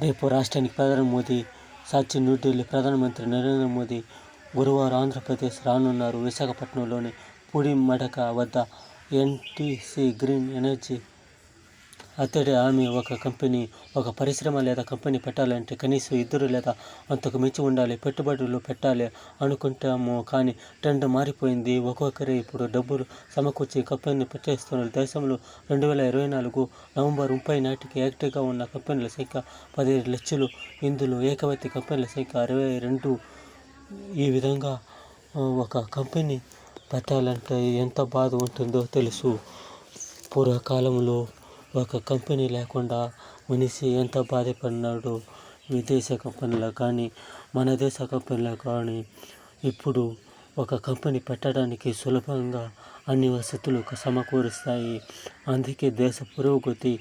రేపు రాష్ట్రానికి ప్రధాని మోదీ సాక్షి న్యూఢిల్లీ ప్రధానమంత్రి నరేంద్ర మోదీ గురువారం ఆంధ్రప్రదేశ్ రానున్నారు. విశాఖపట్నంలోని పూడిమడక వద్ద ఎన్టీసీ గ్రీన్ ఎనర్జీ అతడి హామీ ఒక పరిశ్రమ లేదా కంపెనీ పెట్టాలంటే కనీసం 2 లేదా అంతకు మించి ఉండాలి. పెట్టుబడులు పెట్టాలి అనుకుంటాము, కానీ ట్రెండ్ మారిపోయింది. ఒక్కొక్కరే ఇప్పుడు డబ్బులు సమకూర్చి కంపెనీ పెట్టేస్తున్నారు. దేశంలో 2024 నవంబర్ 30 నాటికి యాక్టివ్గా ఉన్న కంపెనీల సంఖ్య 15 లక్షలు. ఇందులో ఏకైక కంపెనీల సంఖ్య 22. ఈ విధంగా ఒక కంపెనీ పెట్టాలంటే ఎంత బాధ ఉంటుందో తెలుసు. పూర్వకాలంలో ఒక కంపెనీ లేకుండా మనిషి ఎంత బాధపడినాడో విదేశ కంపెనీలో కానీ మన దేశ కంపెనీలో కానీ. ఇప్పుడు ఒక కంపెనీ పెట్టడానికి సులభంగా అన్ని వసతులు సమకూరుస్తాయి. అందుకే దేశ పురోగతి